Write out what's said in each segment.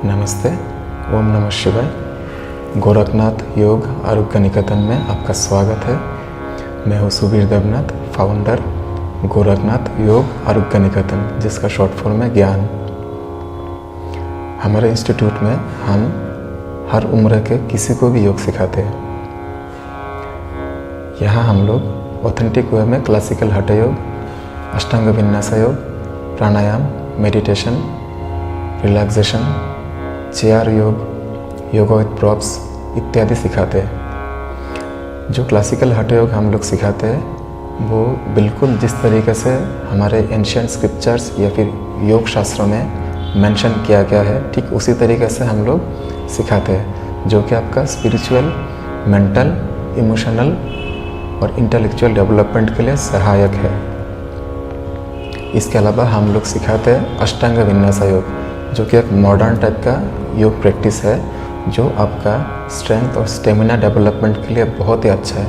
नमस्ते, ओम नमः शिवाय। गोरखनाथ योग आरोग्य निकेतन में आपका स्वागत है। मैं हूँ सुबीर देवनाथ, फाउंडर गोरखनाथ योग आरोग्य निकेतन, जिसका शॉर्ट फॉर्म है ज्ञान। हमारे इंस्टीट्यूट में हम हर उम्र के किसी को भी योग सिखाते हैं। यहाँ हम लोग ऑथेंटिक वे में क्लासिकल हठ योग, अष्टांग विन्यास योग, प्राणायाम, मेडिटेशन, रिलैक्सेशन, चेयर योग, योगा विद प्रॉप्स इत्यादि सिखाते हैं। जो क्लासिकल हठ योग हम लोग सिखाते हैं वो बिल्कुल जिस तरीके से हमारे एंशिएंट स्क्रिप्चर्स या फिर योग शास्त्रों में मेंशन किया गया है, ठीक उसी तरीके से हम लोग सिखाते हैं, जो कि आपका स्पिरिचुअल, मेंटल, इमोशनल और इंटेलेक्चुअल डेवलपमेंट के लिए सहायक है। इसके अलावा हम लोग सिखाते हैं अष्टांग विन्यास योग, जो कि एक मॉडर्न टाइप का योग प्रैक्टिस है, जो आपका स्ट्रेंथ और स्टेमिना डेवलपमेंट के लिए बहुत ही अच्छा है।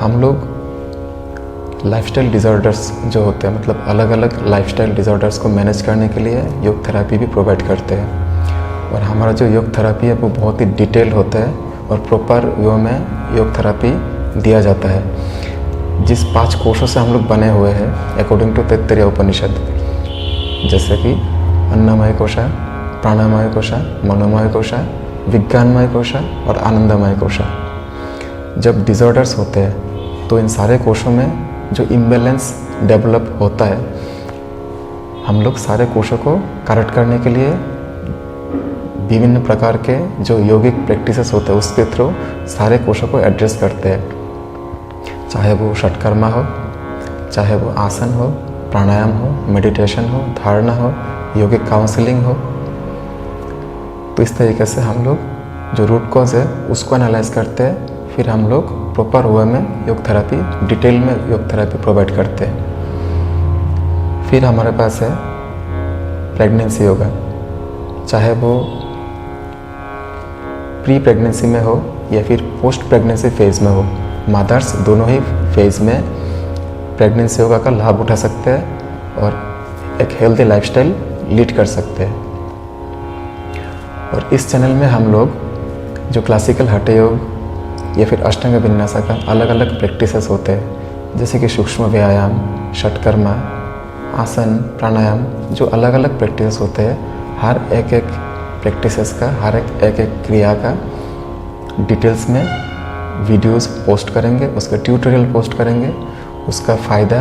हम लोग लाइफस्टाइल डिसऑर्डर्स जो होते हैं, मतलब अलग अलग लाइफस्टाइल डिसऑर्डर्स को मैनेज करने के लिए योग थेरेपी भी प्रोवाइड करते हैं। और हमारा जो योग थेरेपी है वो बहुत ही डिटेल होता है और प्रॉपर वे में योग थेरेपी दिया जाता है। जिस 5 कोशों से हम लोग बने हुए हैं अकॉर्डिंग टू तैत्तरीय उपनिषद, जैसे कि अन्नमय कोशा, प्राणमय कोशा, मनोमय कोशा, विज्ञानमय कोशा और आनंदमय कोशा। जब डिसऑर्डर्स होते हैं तो इन सारे कोशों में जो इम्बैलेंस डेवलप होता है, हम लोग सारे कोशों को करेक्ट करने के लिए विभिन्न प्रकार के जो योगिक प्रैक्टिसेस होते हैं उसके थ्रू सारे कोशों को एड्रेस करते हैं। चाहे वो षटकर्मा हो, चाहे वो आसन हो, प्राणायाम हो, मेडिटेशन हो, धारणा हो, योगिक काउंसलिंग हो। तो इस तरीके से हम लोग जो रूट कॉज है उसको एनालाइज करते हैं, फिर हम लोग प्रॉपर वे में योग थेरेपी, डिटेल में योग थेरेपी प्रोवाइड करते हैं। फिर हमारे पास है प्रेगनेंसी योगा, चाहे वो प्री प्रेगनेंसी में हो या फिर पोस्ट प्रेगनेंसी फेज में हो। मदर्स दोनों ही फेज में प्रेगनेंसी योगा का लाभ उठा सकते हैं और एक हेल्दी लाइफस्टाइल लीड कर सकते हैं। और इस चैनल में हम लोग जो क्लासिकल हठ योग या फिर अष्टांग विन्यास का अलग अलग प्रैक्टिसेस होते हैं, जैसे कि सूक्ष्म व्यायाम, षटकर्मा, आसन, प्राणायाम, जो अलग अलग प्रैक्टिसेस होते हैं, हर एक प्रैक्टिसेस का, हर एक क्रिया का डिटेल्स में वीडियोस पोस्ट करेंगे, उसका ट्यूटोरियल पोस्ट करेंगे, उसका फ़ायदा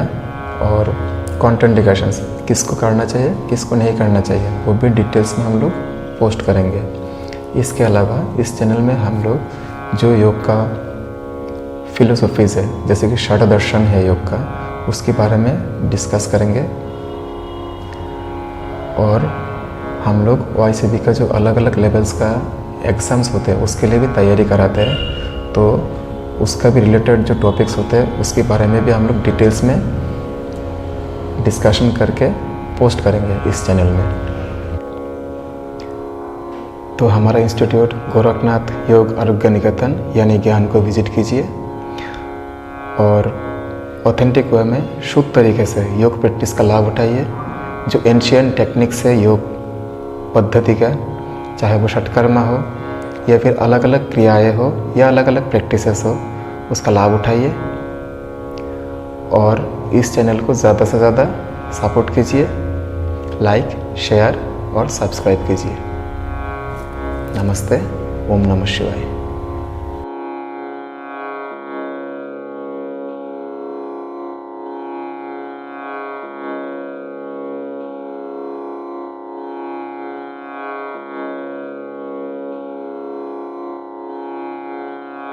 और कॉन्ट्राइंडिकेशंस, किसको करना चाहिए, किसको नहीं करना चाहिए, वो भी डिटेल्स में हम लोग पोस्ट करेंगे। इसके अलावा इस चैनल में हम लोग जो योग का फिलोसॉफीज़ है, जैसे कि षड दर्शन है योग का, उसके बारे में डिस्कस करेंगे। और हम लोग OICB का जो अलग अलग लेवल्स का एग्ज़ाम्स होते हैं उसके लिए भी तैयारी कराते हैं। तो उसका भी रिलेटेड जो टॉपिक्स होते हैं उसके बारे में भी हम लोग डिटेल्स में डिस्कशन करके पोस्ट करेंगे इस चैनल में। तो हमारा इंस्टीट्यूट गोरखनाथ योग आरोग्य निकेतन यानी ज्ञान को विजिट कीजिए और ऑथेंटिक वे में शुद्ध तरीके से योग प्रैक्टिस का लाभ उठाइए। जो एंशिएंट टेक्निक्स है योग पद्धति का, चाहे वो षटकर्मा हो या फिर अलग अलग क्रियाएं हो या अलग अलग प्रैक्टिसेस हो, उसका लाभ उठाइए और इस चैनल को ज़्यादा से ज़्यादा सपोर्ट कीजिए, लाइक, शेयर और सब्सक्राइब कीजिए। नमस्ते, ओम नमः शिवाय।